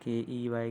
KEY